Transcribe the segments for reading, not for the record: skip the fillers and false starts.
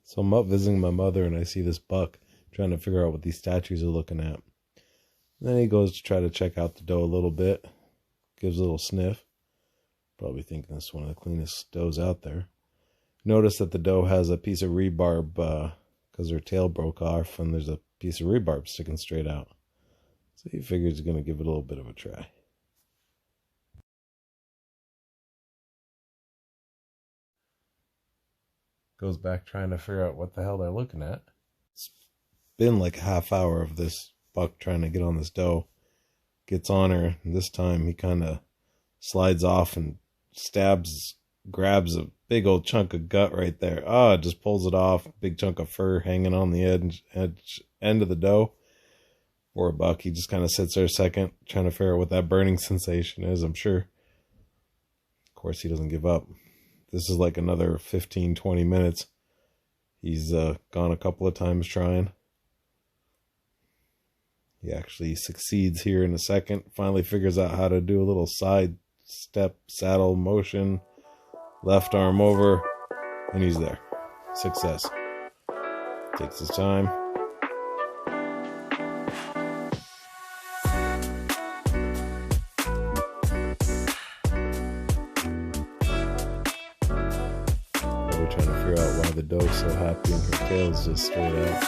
So I'm up visiting my mother and I see this buck trying to figure out what these statues are looking at. Then he goes to try to check out the doe a little bit, gives a little sniff. Probably thinking this is one of the cleanest does out there. Notice that the doe has a piece of rebarb because her tail broke off and there's a piece of rebarb sticking straight out. So he figures he's going to give it a little bit of a try. Goes back trying to figure out what the hell they're looking at. It's been like a half hour of this buck trying to get on this doe. Gets on her, and this time he kind of slides off and grabs a big old chunk of gut right there. Just pulls it off. Big chunk of fur hanging on the end of the doe. Poor buck, he just kind of sits there a second, trying to figure out what that burning sensation is, I'm sure. Of course, he doesn't give up. This is like another 15, 20 minutes. He's gone a couple of times trying. He actually succeeds here in a second. Finally figures out how to do a little side step saddle motion. Left arm over. And he's there. Success. Takes his time. Trying to figure out why the doe's so happy and her tail's just straight out.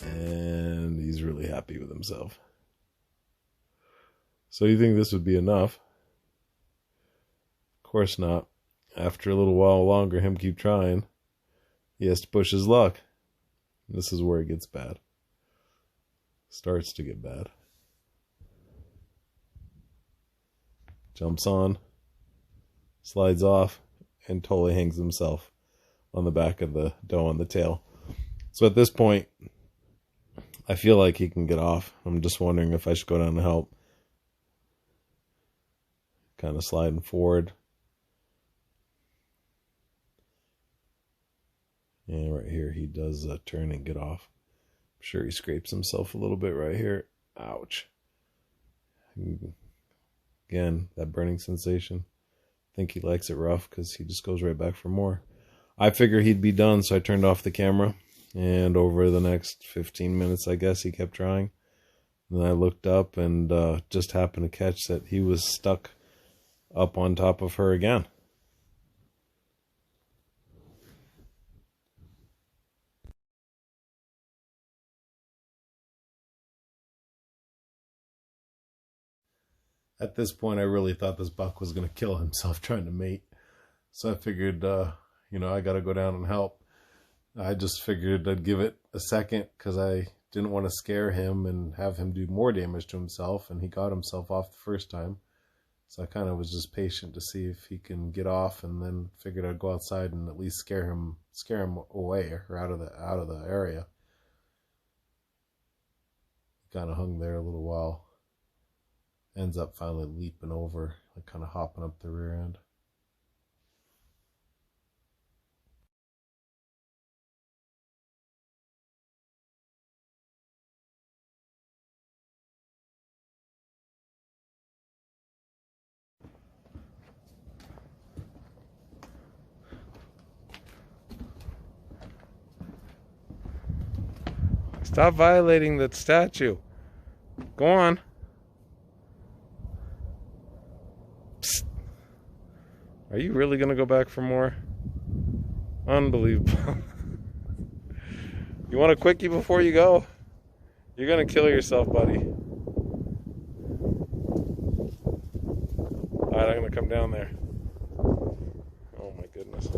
And he's really happy with himself. So you think this would be enough? Of course not. After a little while longer, him keep trying, he has to push his luck. This is where it gets bad. Starts to get bad. Jumps on. Slides off. And totally hangs himself on the back of the doe on the tail. So at this point, I feel like he can get off. I'm just wondering if I should go down and help. Kind of sliding forward. And right here, he does turn and get off. I'm sure he scrapes himself a little bit right here. Ouch. Again, that burning sensation. Think he likes it rough because he just goes right back for more. I figured he'd be done, so I turned off the camera. And over the next 15 minutes, I guess, he kept trying. And then I looked up and just happened to catch that he was stuck up on top of her again. At this point, I really thought this buck was going to kill himself trying to mate. So I figured, I got to go down and help. I just figured I'd give it a second because I didn't want to scare him and have him do more damage to himself. And he got himself off the first time. So I kind of was just patient to see if he can get off, and then figured I'd go outside and at least scare him away or out of the area. Kind of hung there a little while. Ends up finally leaping over, like kind of hopping up the rear end. Stop violating the statue. Go on. Psst. Are you really going to go back for more? Unbelievable. You want a quickie before you go? You're going to kill yourself, buddy. Alright, I'm going to come down there. Oh my goodness.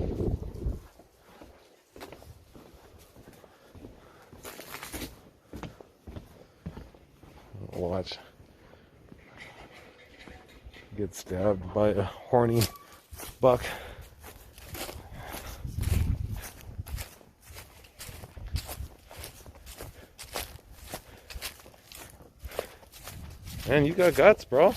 Watch. Get stabbed by a horny buck. Man, you got guts, bro.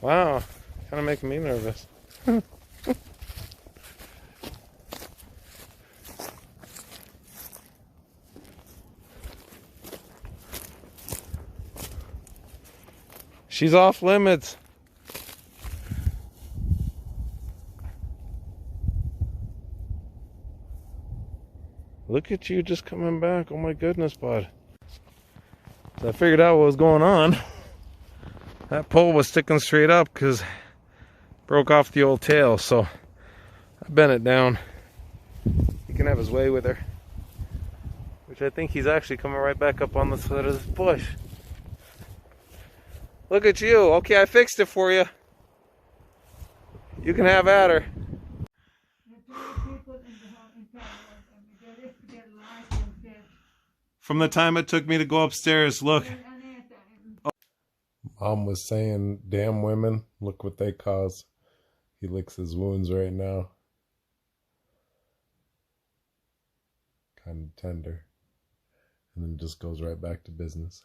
Wow, kind of making me nervous. She's off limits. Look at you just coming back. Oh my goodness, bud. So I figured out what was going on. That pole was sticking straight up because broke off the old tail, so I bent it down. He can have his way with her. Which I think he's actually coming right back up on the side of this bush. Look at you. Okay, I fixed it for you. You can have at her. From the time it took me to go upstairs, look. Mom was saying, damn women, look what they cause. He licks his wounds right now. Kind of tender. And then just goes right back to business.